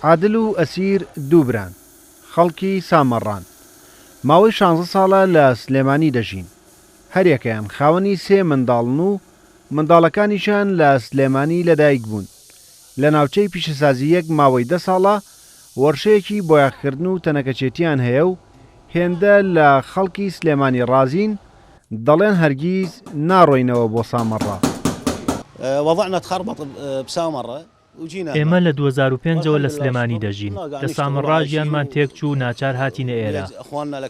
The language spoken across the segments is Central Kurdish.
عادل و ئەسیر دووبران خەڵکی سامەڕان ماوەی 16 ساڵە لە سلێمانی دەژین هەریەکەیان خاوەنی 3 منداڵن و منداڵەکانیشان لە سلێمانی لەدایک بوون لە ناوچەی پیشەسازیەک ماوەی 10 ساڵە وەرشەیەکی بۆیاغکردن و تەنەکەچێتیان هەیە و هێندە لە خەڵکی سلێمانی ڕازین دەڵێن هەرگیز ناڕۆینەوە بۆ سامەڕە. ئێمە لە 2005ەوە لە سلێمانی دەژین لە سامەڕا ژیانمان تێک چوو ناچار هاتینە ئێرە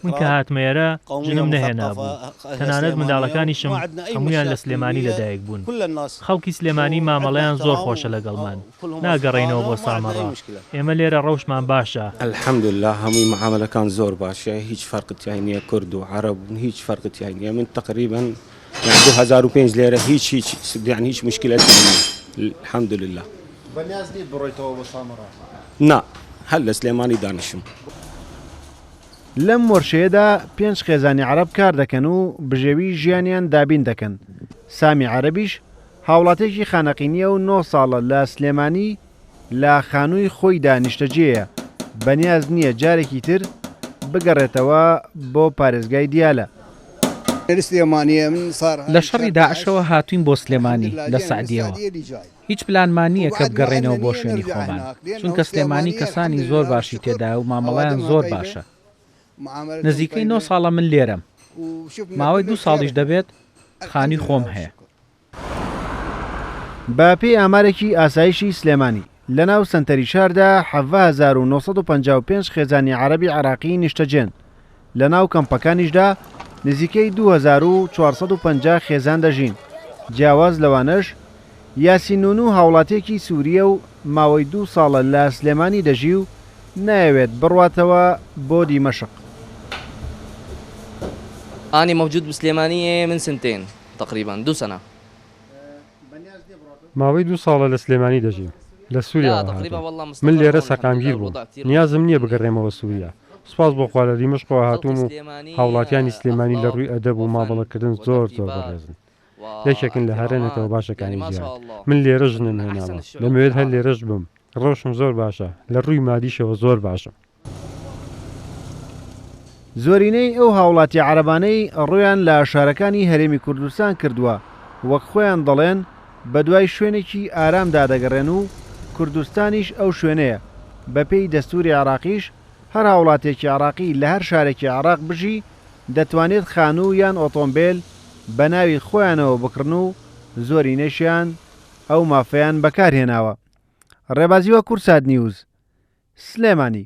من کە هاتمەیەرە ژنم نەهێنا بوو تەنانەت منداڵەکانیشم هەمویان لە سلێمانی لەدایک بوون خەڵکی سلێمانی مامەڵەیان زۆر خۆشە لەگەڵمان ناگەڕێینەوە بۆ سامەڕا ئێمە لێرە ڕەوشمان باشە الحەمدوللا هەمووی معاملەکان زۆر باشە هیچ فەرقیان نییە کورد و عەرەب هیچ فەرقیان نییە من تقریبا 2005 لێرە هیچ مشکلەتی نییە الحەمدوللا. بەنیاز نیت بڕۆیتەوە بۆ سامەڕا؟ نا هەر لە سلێمانی دانیشم. لەم وەرشەیەدا 5 خێزانی عەرەب کار دەکەن و بژێوی ژیانیان دابین دەکەن سامی عەرەبیش هاوڵاتێکی خانەقینیە و 9 ساڵە لە سلێمانی لە خانووی خۆی دانیشتەجێیە بەنیاز نییە جارێکی تر بگەڕێتەوە بۆ پارێزگای دیالە. لە شەڕی داعشەوە هاتوین بۆ سلێمانی لە سعدیەوە هیچ پلانمان نییە کە بگەڕێنەوە بۆ شوێنی خۆمان چونکە سلێمانی کەسانی زۆر باشی تێدا و مامەڵەیان زۆر باشە نزیکەی 9 ساڵە من لێرەم ماوەی 2 ساڵیش دەبێت خانی خۆم هەیە. بە پێی ئامارێکی ئاسایشی سلێمانی لەناو سنتەری شاردا 1955 خێزانی عەرەبی عێراقی نیشتەجێن لەناو کەمپەکانیشدا نزیکەی 2450 خێزان دەژین جیاواز لەوانەش یاسینون و هاوڵاتێکی سووریە و ماوەی 2 ساڵە لە سلێمانی دەژی و نایەوێت بڕواتەوە بۆ دیمەشق. أنا موجود بسليمانية من سنتين تقريبا 2 سنة. ماوەی 2 ساڵە لە سلێمانی دەژیم لە سووریا من لێرە سەقامگیر بووم نیازم نییە بگەڕێمەوە سووریا سوپاس بۆ خوا لە دیمەشقەوە هاتووم و هاوڵاتیانی سلێمانی لە ڕووی ئەدەب و مامەڵەکردن زۆر بەڕێزن یەکێکن لە هەرێنێتەوە باشەکانی ژیان من لێرە ژنم هێناوە لەمەوێت هەر لێرەش بم ڕۆشم زۆر باشە لە ڕووی مادیشەوە زۆر باشە. زۆرینەی ئەو هاوڵاتی عەرەبانەی ڕویان لە شارەکانی هەرێمی کوردستان کردووە وەک خۆیان دەڵێن بە دوای شوێنێکی ئارامدا دەگەڕێن و کوردستانیش ئەو شوێنەیە بەپێی دەستوری عێراقیش هەر هاوڵاتێکی عێراقی لە هەر شارێکی عێراق بژی دەتوانێت خانوو یان ئۆتۆمبیل بە ناوی خۆیانەوە بکڕن و زۆرینەشیان ئەو مافەیان بەکارهێناوە. ڕێبازیوە کورسات نیوز سلێمانی.